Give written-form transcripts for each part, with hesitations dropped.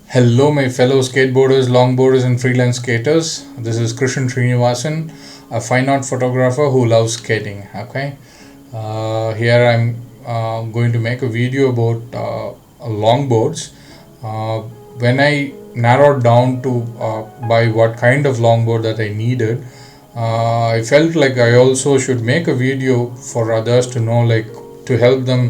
Hello, my fellow skateboarders, longboarders, and freelance skaters. This is Krishan Srinivasan, a fine art photographer who loves skating. Okay, here I'm going to make a video about longboards. Uh, when I narrowed down to buy what kind of longboard that I needed, I felt like I also should make a video for others to know, like to help them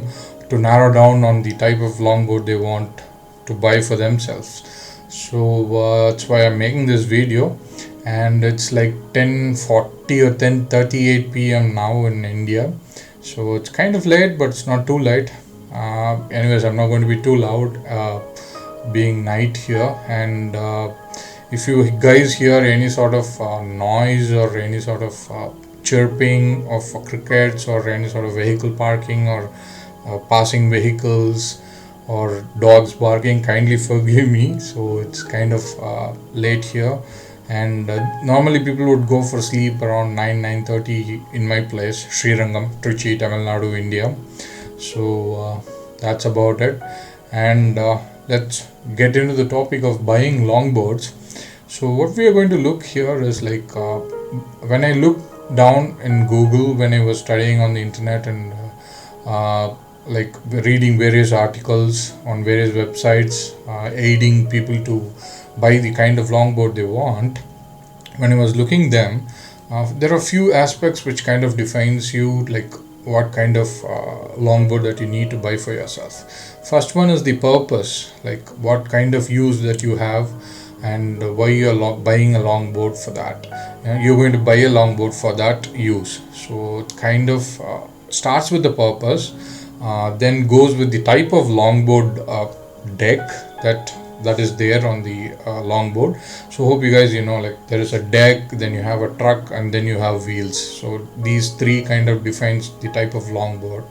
to narrow down on the type of longboard they want to buy for themselves. So that's why I'm making this video, and it's like 10:40 or 10:38 p.m. now in India. So it's kind of late, but it's not too late. Anyways, I'm not going to be too loud, being night here. And if you guys hear any sort of noise or any sort of chirping of crickets or any sort of vehicle parking or passing vehicles or dogs barking, kindly forgive me. So it's kind of late here, and normally people would go for sleep around 9:30 in my place, Srirangam, Trichy, Tamil Nadu, India. So that's about it, and let's get into the topic of buying longboards. So what we are going to look here is like when I look down in Google when I was studying on the internet, and like reading various articles on various websites, aiding people to buy the kind of longboard they want. When I was looking them, there are few aspects which kind of defines you, like what kind of longboard that you need to buy for yourself. First one is the purpose, like what kind of use that you have, and why you are buying a longboard for that. You're going to buy a longboard for that use. So it kind of starts with the purpose, then goes with the type of longboard deck that is there on the longboard. So hope you guys like there is a deck, then you have a truck, and then you have wheels. So these three kind of defines the type of longboard.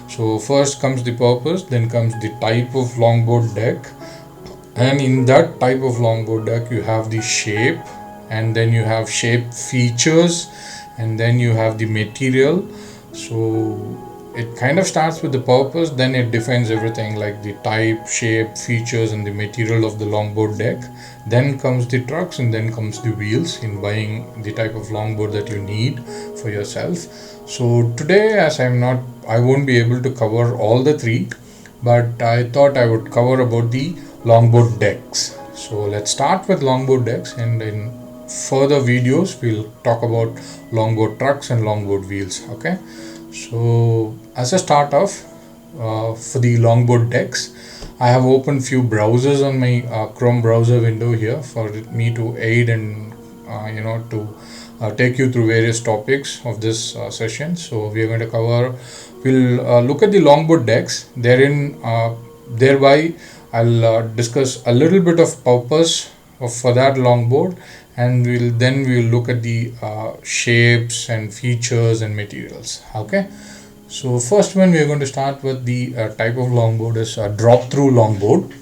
So first comes the purpose, then comes the type of longboard deck, and in that type of longboard deck you have the shape, and then you have shape features, and then you have the material. So it kind of starts with the purpose, then it defines everything like the type, shape, features, and the material of the longboard deck. Then comes the trucks, and then comes the wheels in buying the type of longboard that you need for yourself. So today, as I won't be able to cover all the three, but I thought I would cover about the longboard decks. So let's start with longboard decks, and in further videos we'll talk about longboard trucks and longboard wheels. Okay. So as a start off, for the longboard decks, I have opened few browsers on my Chrome browser window here for me to aid and to take you through various topics of this session. So we are going to we'll look at the longboard decks. Thereby I'll discuss a little bit of purpose for that longboard, and we'll look at the shapes and features and materials. Okay, so first one we are going to start with the type of longboard is a drop through longboard.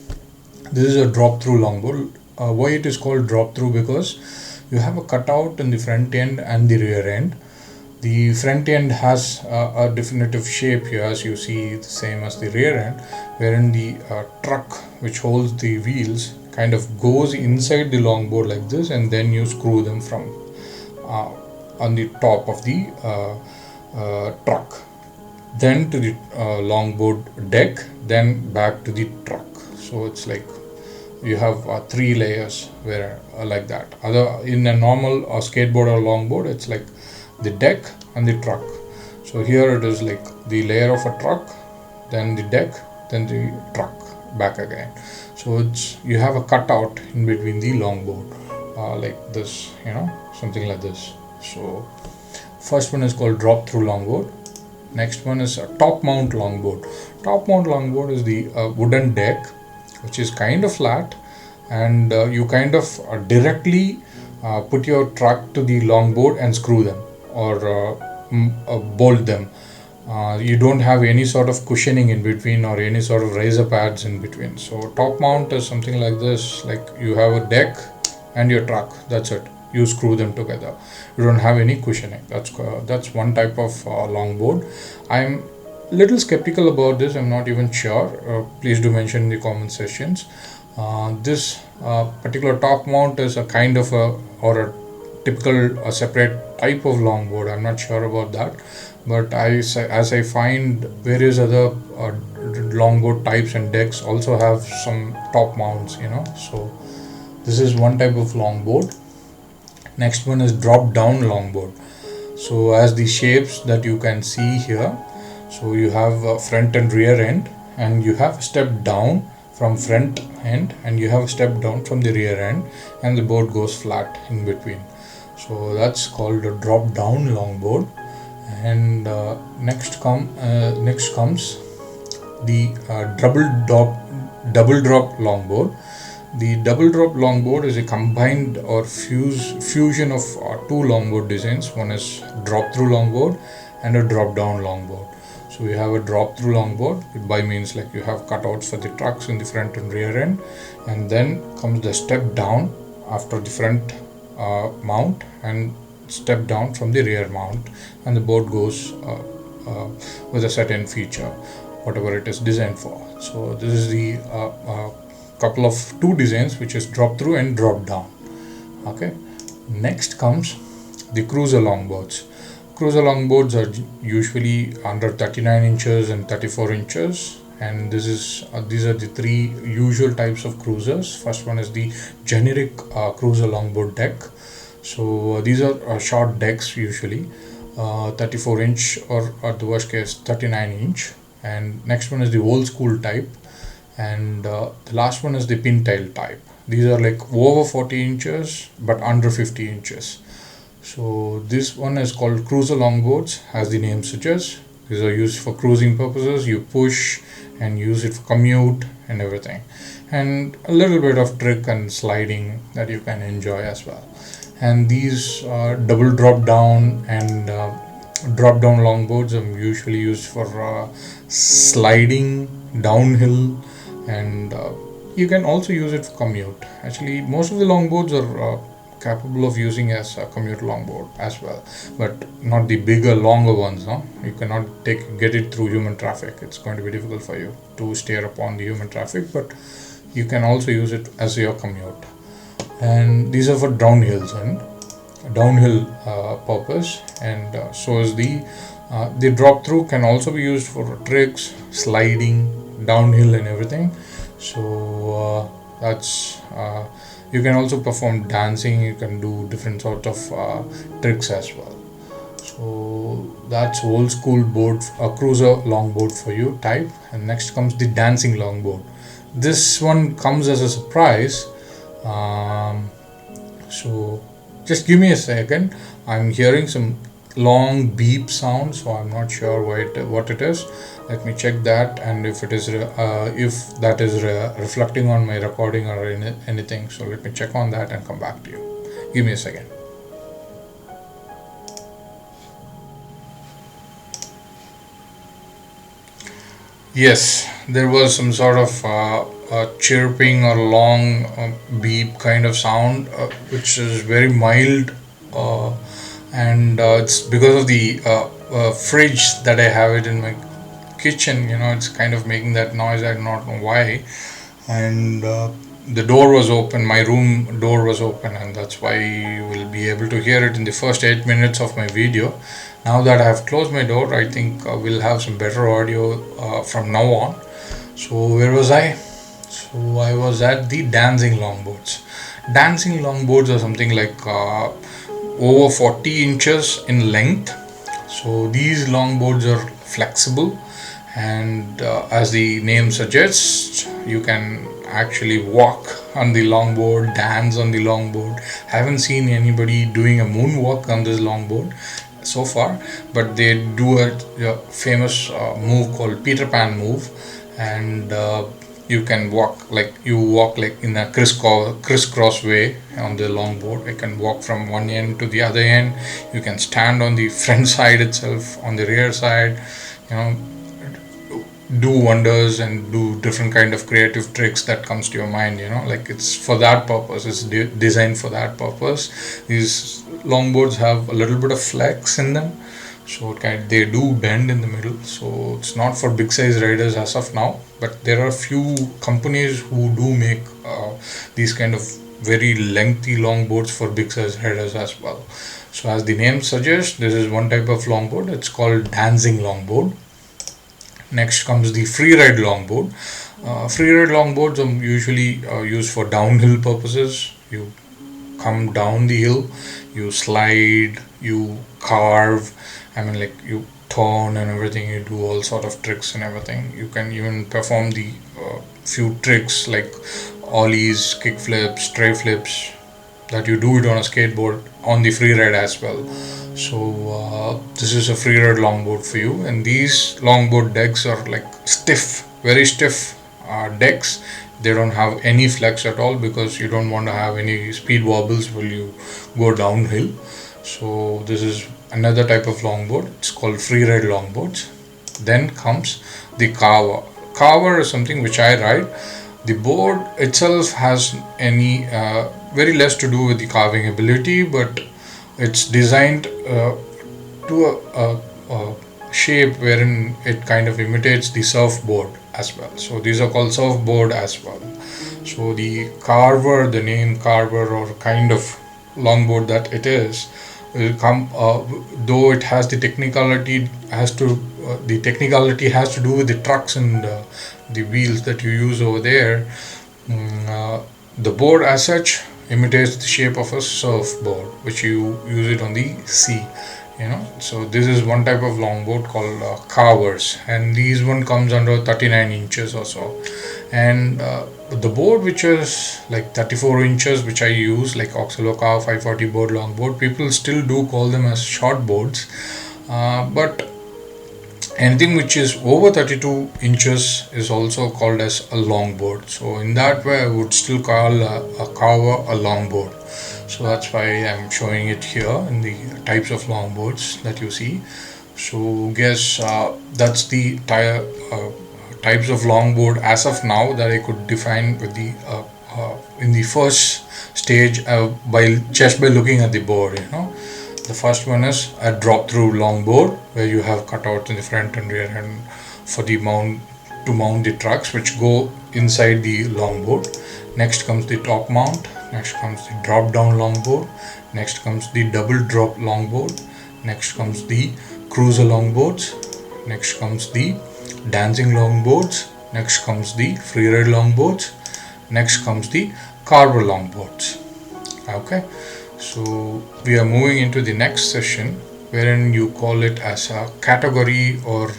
This is a drop through longboard. Why it is called drop through? Because you have a cutout in the front end and the rear end. The front end has a definitive shape here, as you see, the same as the rear end, wherein the truck which holds the wheels kind of goes inside the longboard like this, and then you screw them from on the top of the truck, then to the longboard deck, then back to the truck. So it's like you have three layers where like that. In a normal skateboard or longboard, it's like the deck and the truck. So here it is like the layer of a truck, then the deck, then the truck back again. So you have a cutout in between the longboard, like this, something like this. So first one is called drop through longboard. Next one is a top mount longboard. Top mount longboard is the wooden deck which is kind of flat, and you kind of directly put your truck to the longboard and screw them or bolt them. You don't have any sort of cushioning in between or any sort of razor pads in between. So top mount is something like this, like you have a deck and your truck, that's it, you screw them together, you don't have any cushioning. That's one type of longboard. I'm little skeptical about this, I'm not even sure. Please do mention in the comment sections. This particular top mount is a kind of a typical separate type of longboard. I'm not sure about that, but as I find various other longboard types and decks also have some top mounts, so this is one type of longboard. Next one is drop down longboard. So as the shapes that you can see here, so you have a front and rear end, and you have a step down from front end, and you have a step down from the rear end, and the board goes flat in between. So that's called a drop down longboard. And next comes the double drop longboard. The double drop longboard is a combined or fusion of two longboard designs. One is drop through longboard and a drop down longboard. So we have a drop through longboard. It by means like you have cutouts for the trucks in the front and rear end, and then comes the step down after the front mount and step down from the rear mount, and the board goes with a certain feature, whatever it is designed for. So this is the couple of two designs, which is drop through and drop down. Okay, next comes the cruiser longboards. Cruiser longboards are usually under 39 inches and 34 inches, and these are the three usual types of cruisers. First one is the generic cruiser longboard deck. So these are short decks, usually 34 inch or at the worst case 39 inch. And next one is the old school type, and the last one is the pintail type. These are like over 40 inches but under 50 inches. So this one is called cruiser longboards, as the name suggests. These are used for cruising purposes. You push and use it for commute and everything, and a little bit of trick and sliding that you can enjoy as well. And these double drop down and drop down longboards are usually used for sliding downhill, and you can also use it for commute. Actually, most of the longboards are capable of using as a commute longboard as well, but not the bigger, longer ones. No, you cannot get it through human traffic. It's going to be difficult for you to steer upon the human traffic, but you can also use it as your commute. And these are for downhills and downhill purpose, and so is the drop through can also be used for tricks, sliding downhill and everything. So that's you can also perform dancing. You can do different sort of tricks as well. So that's old school board, a cruiser longboard for you type. And next comes the dancing longboard. This one comes as a surprise. So just give me a second. I'm hearing some long beep sound, so I'm not sure what it is. Let me check that, and if that is reflecting on my recording or anything. So let me check on that and come back to you. Give me a second. Yes, there was some sort of chirping or long beep kind of sound, which is very mild, and it's because of the fridge that I have it in my kitchen. It's kind of making that noise. I do not know why. And the door was open, my room door was open, and that's why you will be able to hear it in the first 8 minutes of my video. Now that I have closed my door, I think we'll have some better audio from now on. So where was I? So I was at the dancing longboards. Dancing longboards are something like over 40 inches in length. So these longboards are flexible, and as the name suggests, you can actually walk on the longboard, dance on the longboard. I haven't seen anybody doing a moonwalk on this longboard so far, but they do a famous move called Peter Pan move, and you can walk like in a crisscross way on the longboard. You can walk from one end to the other end. You can stand on the front side itself, on the rear side, do wonders and do different kind of creative tricks that comes to your mind. Like it's for that purpose. It's designed for that purpose. These longboards have a little bit of flex in them, so they do bend in the middle, so it's not for big size riders as of now, but there are few companies who do make these kind of very lengthy longboards for big size riders as well. So as the name suggests, this is one type of longboard. It's called dancing longboard. Next comes the freeride longboard. Freeride longboards are usually used for downhill purposes. You come down the hill, you slide, you carve, I mean, like, you turn and everything, you do all sort of tricks and everything. You can even perform the few tricks like ollies, kick flips, tray flips, that you do it on a skateboard on the freeride as well. So this is a freeride longboard for you, and these longboard decks are like stiff, very stiff decks. They don't have any flex at all because you don't want to have any speed wobbles while you go downhill. So this is another type of longboard. It's called freeride longboards. Then comes the carver. Carver is something which I ride. The board itself has any very less to do with the carving ability, but it's designed to a shape wherein it kind of imitates the surfboard as well. So these are called surfboard as well. So the carver, the name carver, or kind of longboard that it is, will come, though it has the technicality has to do with the trucks and the wheels that you use over there. The board as such imitates the shape of a surfboard, which you use it on the sea. So this is one type of longboard called carvers, and these one comes under 39 inches or so. And the board which is like 34 inches, which I use, like Oxaloca 540 board longboard, people still do call them as short boards, but anything which is over 32 inches is also called as a longboard. So in that way, I would still call a carver a longboard. So that's why I'm showing it here in the types of longboards that you see. So guess that's the types of longboard as of now that I could define with the in the first stage by looking at the board. The first one is a drop through longboard, where you have cutouts in the front and rear end for the mount the trucks which go inside the longboard. Next comes the top mount. Next comes the drop down longboard. Next comes the double drop longboard. Next comes the cruiser longboards. Next comes the dancing longboards. Next comes the freeride longboards. Next comes the carver longboards. Okay, so we are moving into the next session, wherein you call it as a category or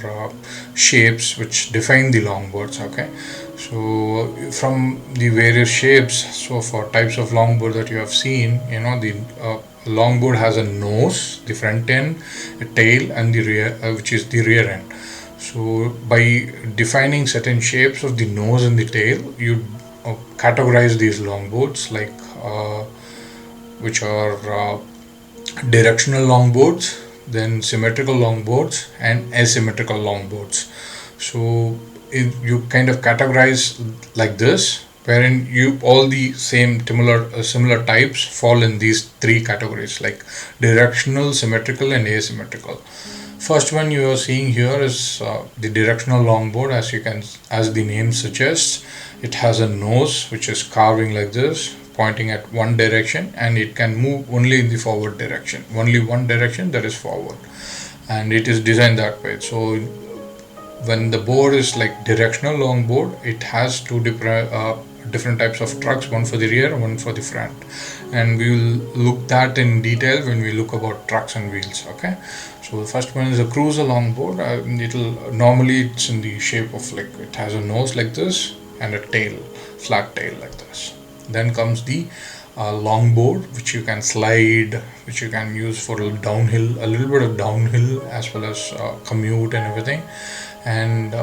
shapes which define the longboards. Okay, so from the various shapes, so for types of longboard that you have seen, the longboard has a nose, the front end, a tail, and the rear, which is the rear end. So by defining certain shapes of the nose and the tail, you categorize these longboards, like which are directional longboards, then symmetrical longboards, and asymmetrical longboards. So you kind of categorize like this, wherein all the same similar types fall in these three categories, like directional, symmetrical, and asymmetrical. First one you are seeing here is the directional longboard. As the name suggests, it has a nose which is carving like this, pointing at one direction, and it can move only in the forward direction, only one direction, that is forward, and it is designed that way. So when the board is like directional longboard, it has two different types of trucks, one for the rear, one for the front, and we will look that in detail when we look about trucks and wheels. Okay, so the first one is a cruiser longboard. It's in the shape of, like, it has a nose like this and a tail, flat tail like this. Then comes the longboard, which you can slide, which you can use for downhill, a little bit of downhill as well as commute and everything. And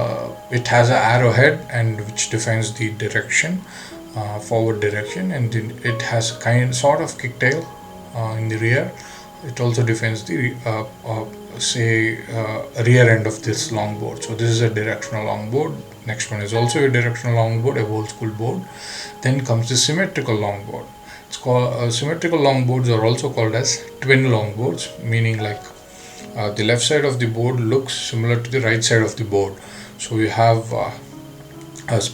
it has an arrowhead, and which defines the direction, forward direction, and it has sort of kicktail in the rear. It also defines the rear end of this longboard. So this is a directional longboard. Next one is also a directional longboard, a old school board. Then comes the symmetrical longboard. It's called symmetrical longboards are also called as twin longboards, meaning like the left side of the board looks similar to the right side of the board. So we have a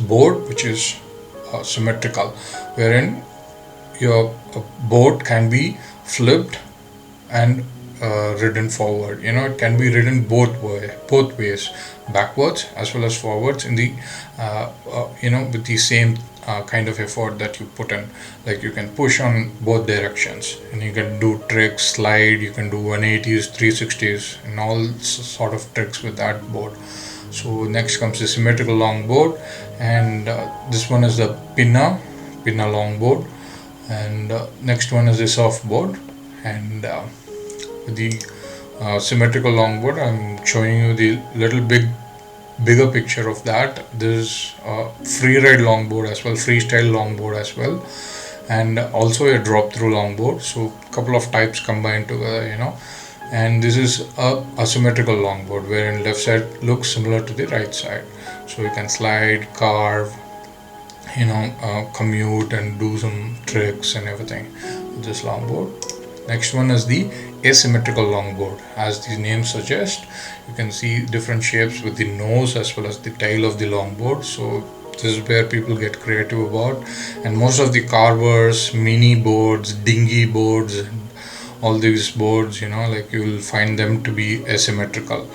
board which is symmetrical, wherein your board can be flipped and ridden forward. It can be ridden both ways, backwards as well as forwards, in the with the same kind of effort that you put in. Like, you can push on both directions, and you can do tricks, slide, you can do 180s, 360s, and all sort of tricks with that board. So next comes the symmetrical longboard, and this one is the pinna longboard, and next one is the softboard. And the symmetrical longboard, I'm showing you the bigger picture of that. This freeride longboard as well, freestyle longboard as well, and also a drop through longboard. So a couple of types combined together, and this is a symmetrical longboard, wherein left side looks similar to the right side. So you can slide, carve, commute and do some tricks and everything with this longboard. Next one is the asymmetrical longboard. As the name suggests, you can see different shapes with the nose as well as the tail of the longboard. So this is where people get creative about, and most of the carvers, mini boards, dinghy boards, and all these boards, like, you will find them to be asymmetrical,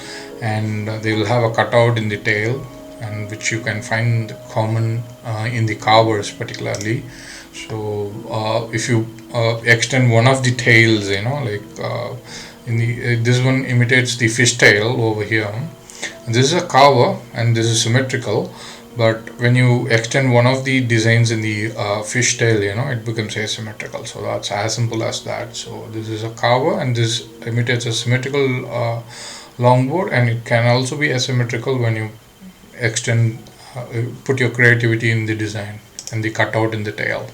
and they will have a cutout in the tail, and which you can find common in the carvers particularly. So if you extend one of the tails, this one imitates the fish tail over here. This is a carver and this is symmetrical, but when you extend one of the designs in the fish tail, it becomes asymmetrical. So that's as simple as that. So this is a carver, and this imitates a symmetrical longboard, and it can also be asymmetrical when you extend, put your creativity in the design and the cutout in the tail.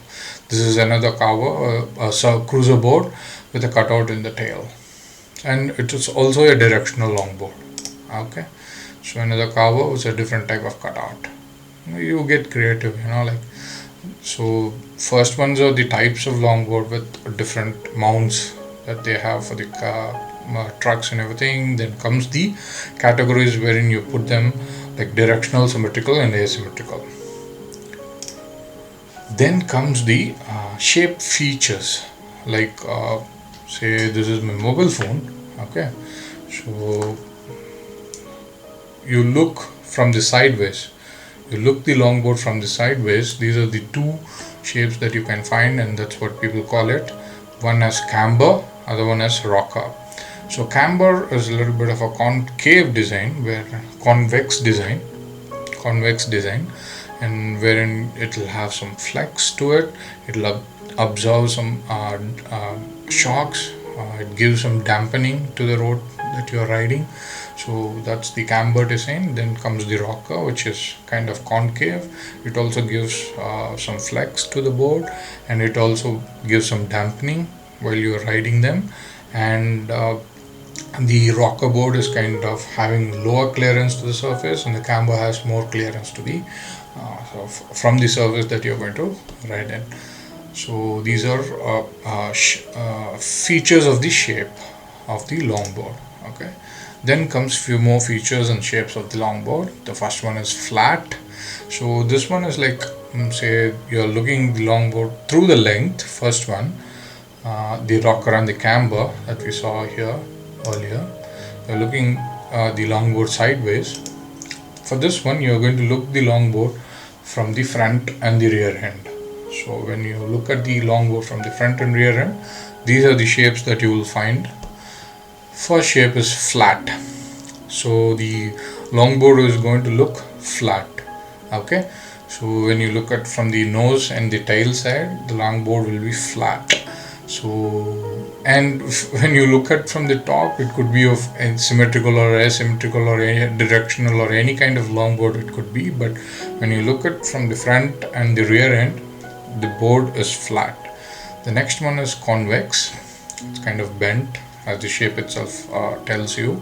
This is another carver, a cruiser board with a cutout in the tail, and it is also a directional longboard. Okay, so another carver with a different type of cutout. You get creative, so first ones are the types of longboard with different mounts that they have for the trucks and everything. Then comes the categories wherein you put them, like directional, symmetrical and asymmetrical. Then comes the shape features, like say this is my mobile phone. Okay, so you look from the sideways, you look the longboard from the sideways. These are the two shapes that you can find, and that's what people call it. One as camber, other one as rocker. So camber is a little bit of a concave design, where convex design, and wherein it will have some flex to it. It will absorb some shocks. It gives some dampening to the road that you are riding. So that's the camber design. Then comes the rocker, which is kind of concave. It also gives some flex to the board, and it also gives some dampening while you are riding them. And the rocker board is kind of having lower clearance to the surface, and the camber has more clearance to the from the surface that you're going to ride in. So these are features of the shape of the longboard. Okay, then comes few more features and shapes of the longboard. The first one is flat. So this one is like, say you're looking the longboard through the length. First one, the rocker and the camber that we saw here earlier. You're looking the longboard sideways. For this one, you're going to look the longboard from the front and the rear end. So when you look at the longboard from the front and rear end, these are the shapes that you will find. First shape is flat. So the longboard is going to look flat. Okay, so when you look at from the nose and the tail side, the longboard will be flat. So, and when you look at from the top, it could be of symmetrical or asymmetrical or any directional or any kind of longboard it could be. But when you look at from the front and the rear end, the board is flat. The next one is convex. It's kind of bent, as the shape itself tells you.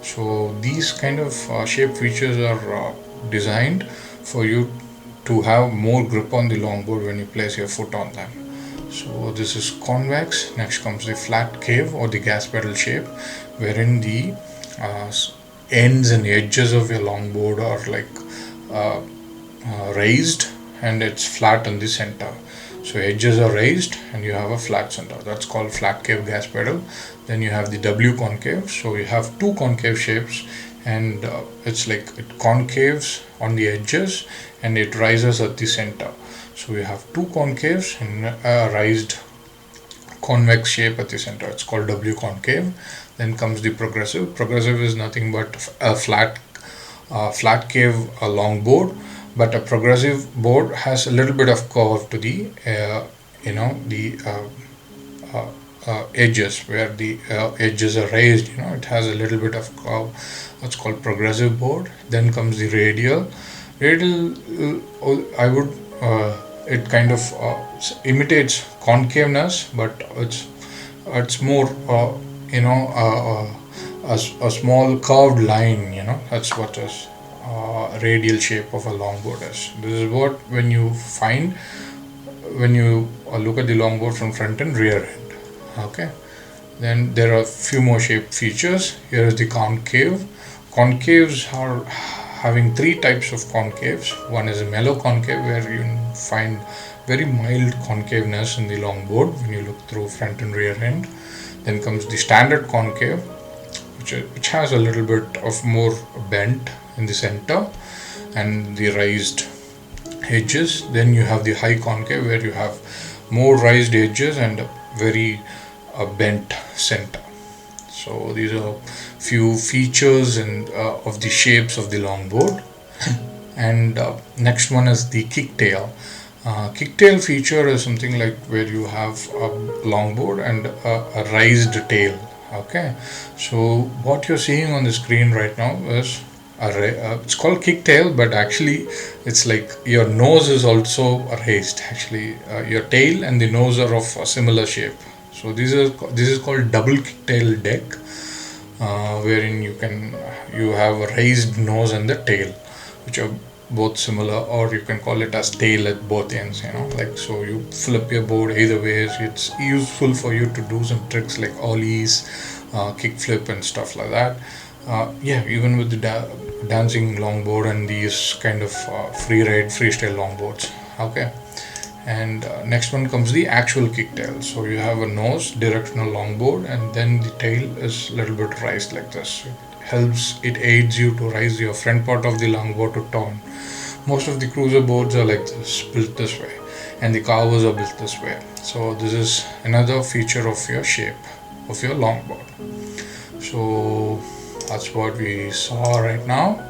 So these kind of shape features are designed for you to have more grip on the longboard when you place your foot on them. So this is convex. Next comes the flat cave or the gas pedal shape, wherein the ends and edges of your longboard are like raised and it's flat in the center. So edges are raised and you have a flat center. That's called flat cave gas pedal. Then you have the W concave. So you have two concave shapes, and it's like it concaves on the edges and it rises at the center. So we have two concaves and a raised convex shape at the center. It's called W concave. Then comes the progressive. Progressive is nothing but a flat cave longboard, but a progressive board has a little bit of curve to the edges, where the edges are raised. It has a little bit of curve. That's called progressive board. Then comes the radial. I would it kind of imitates concaveness, but it's more a small curved line. That's what is radial shape of a longboard is. This is what when you find when you look at the longboard from front and rear end. Okay, then there are a few more shape features. Here is the concave. Concaves are having three types of concaves. One is a mellow concave, where you find very mild concaveness in the longboard when you look through front and rear end. Then comes the standard concave, which has a little bit of more bent in the center and the raised edges. Then you have the high concave, where you have more raised edges and a very bent center. So these are few features and of the shapes of the longboard. And next one is the kicktail. Kicktail feature is something like where you have a longboard and a raised tail. Okay, so what you're seeing on the screen right now is it's called kicktail, but actually it's like your nose is also raised. Actually, your tail and the nose are of a similar shape. So this is called double kicktail deck, wherein you have a raised nose and the tail, which are both similar, or you can call it as tail at both ends. Like, so you flip your board either ways. It's useful for you to do some tricks like ollies, kick flip and stuff like that. Even with the dancing longboard and these kind of freestyle longboards. Okay, and next one comes the actual kicktail. So you have a nose directional longboard, and then the tail is a little bit raised like this. It aids you to raise your front part of the longboard to turn. Most of the cruiser boards are like this, built this way, and the carvers are built this way. So this is another feature of your shape of your longboard. So that's what we saw right now.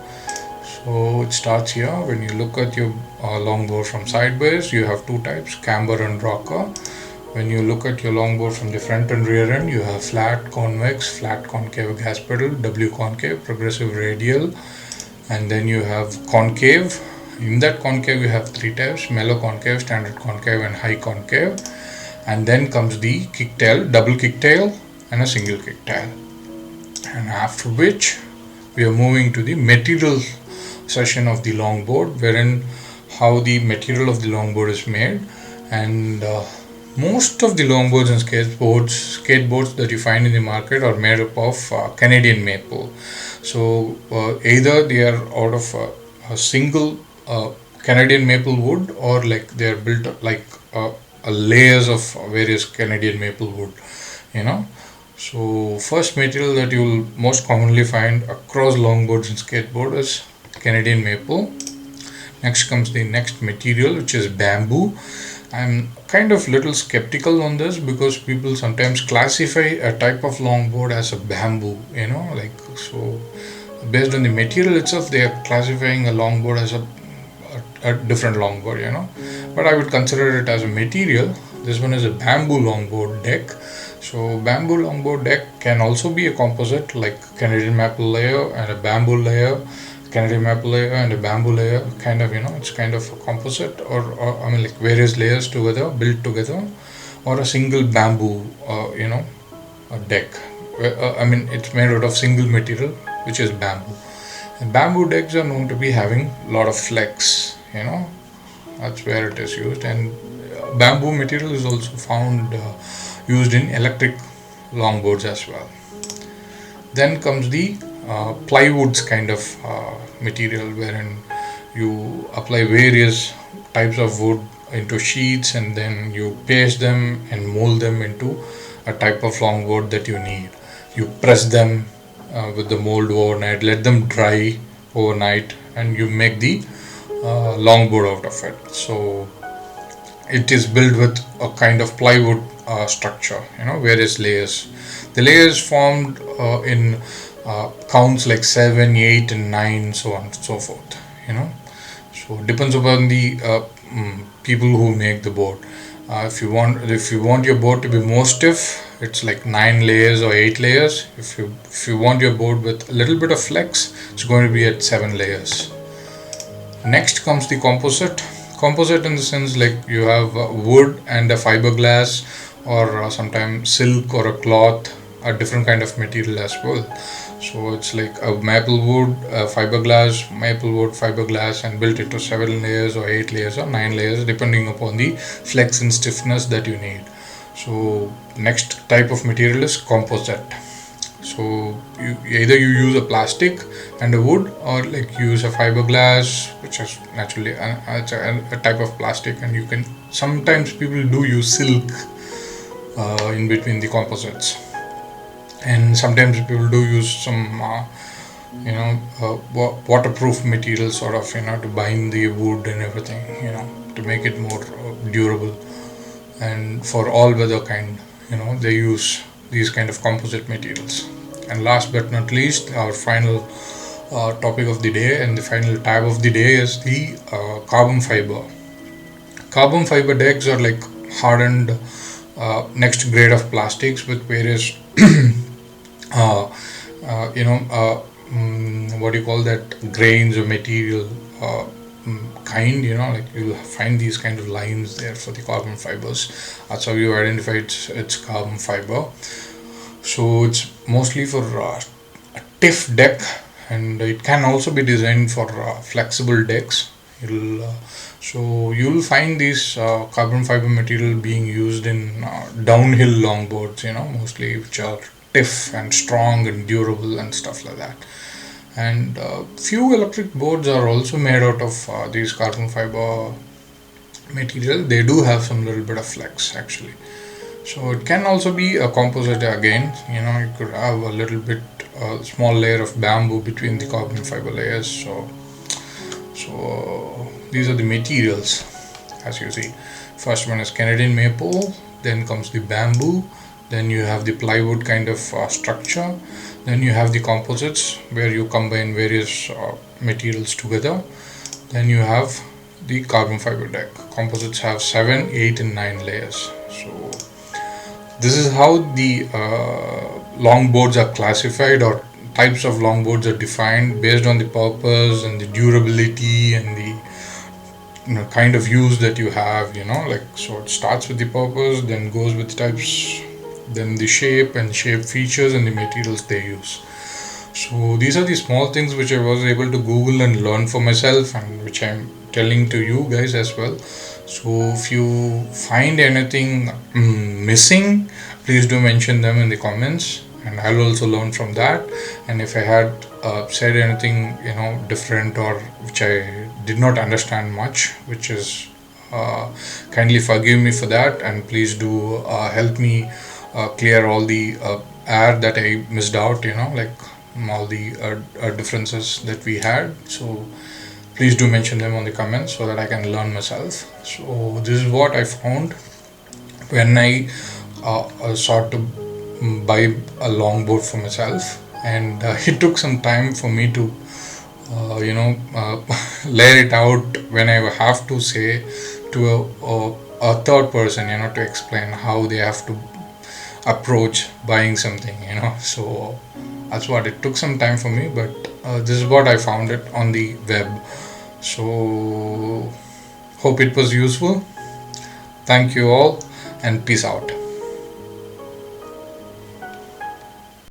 So it starts here. When you look at your longboard from sideways, you have two types, camber and rocker. When you look at your longboard from the front and rear end, you have flat convex, flat concave gas pedal, W concave, progressive radial, and then you have concave. In that concave you have three types, mellow concave, standard concave and high concave. And then comes the kicktail, double kicktail and a single kicktail. And after which we are moving to the material session of the longboard, wherein how the material of the longboard is made. And most of the longboards and skateboards that you find in the market are made up of Canadian maple. So either they are out of a single Canadian maple wood, or like they are built like layers of various Canadian maple wood. So first material that you will most commonly find across longboards and skateboard is Canadian maple. Next comes the next material, which is bamboo. I'm kind of little skeptical on this because people sometimes classify a type of longboard as a bamboo, so based on the material itself they are classifying a longboard as a different longboard, but I would consider it as a material. This one is a bamboo longboard deck. So bamboo longboard deck can also be a composite, like Canadian maple layer and a bamboo layer, Canadian maple layer and a bamboo layer, kind of, it's kind of a composite, or like various layers together, built together, or a single bamboo, a deck. It's made out of single material, which is bamboo. And bamboo decks are known to be having a lot of flex, that's where it is used. And bamboo material is also found used in electric longboards as well. Then comes the plywoods kind of material, wherein you apply various types of wood into sheets and then you paste them and mold them into a type of longboard that you need. You press them with the mold overnight, let them dry overnight, and you make the longboard out of it. So it is built with a kind of plywood structure, various layers. The layers formed in counts like 7, 8 and 9, so on and so forth. So it depends upon the people who make the board. If you want your board to be more stiff, it's like 9 layers or 8 layers. If you want your board with a little bit of flex, it's going to be at 7 layers. Next comes the composite. Composite in the sense like you have wood and a fiberglass, or sometimes silk or a cloth, a different kind of material as well. So it's like a maple wood, fiberglass, maple wood, fiberglass, and built into 7 layers or 8 layers or 9 layers depending upon the flex and stiffness that you need. So next type of material is composite. So either you use a plastic and a wood, or like use a fiberglass, which is naturally a type of plastic, and you can sometimes people do use silk in between the composites, and sometimes people do use some waterproof material sort of to bind the wood and everything, to make it more durable. And for all weather kind, they use these kind of composite materials. And last but not least, our final topic of the day and the final tab of the day is the carbon fiber. Carbon fiber decks are like hardened next grade of plastics with various what do you call that, grains of material kind, like you'll find these kind of lines there for the carbon fibers. That's how you identify it's carbon fiber. So it's mostly for a stiff deck, and it can also be designed for flexible decks. So you'll find these carbon fiber material being used in downhill longboards, mostly, which are stiff and strong and durable and stuff like that. And few electric boards are also made out of these carbon fiber material. They do have some little bit of flex actually. So it can also be a composite again. You could have a little bit small layer of bamboo between the carbon fiber layers. So these are the materials as you see. First one is Canadian maple, then comes the bamboo, then you have the plywood kind of structure, then you have the composites where you combine various materials together, then you have the carbon fiber deck. Composites have 7, 8 and 9 layers. So this is how the longboards are classified, or types of longboards are defined based on the purpose and the durability and the kind of use that you have. So it starts with the purpose, then goes with the types, then the shape and shape features and the materials they use. So these are the small things which I was able to Google and learn for myself, and which I'm telling to you guys as well. So if you find anything missing, please do mention them in the comments, and I'll also learn from that. And if I had said anything different, or which I did not understand much, which is kindly forgive me for that, and please do help me clear all the air that I missed out, like all the differences that we had. So please do mention them on the comments so that I can learn myself. So this is what I found when I sought to buy a longboard for myself, and it took some time for me to layer it out when I have to say to a third person, to explain how they have to approach buying something, so that's what it took some time for me, but this is what I found it on the web. So hope it was useful. Thank you all, and peace out.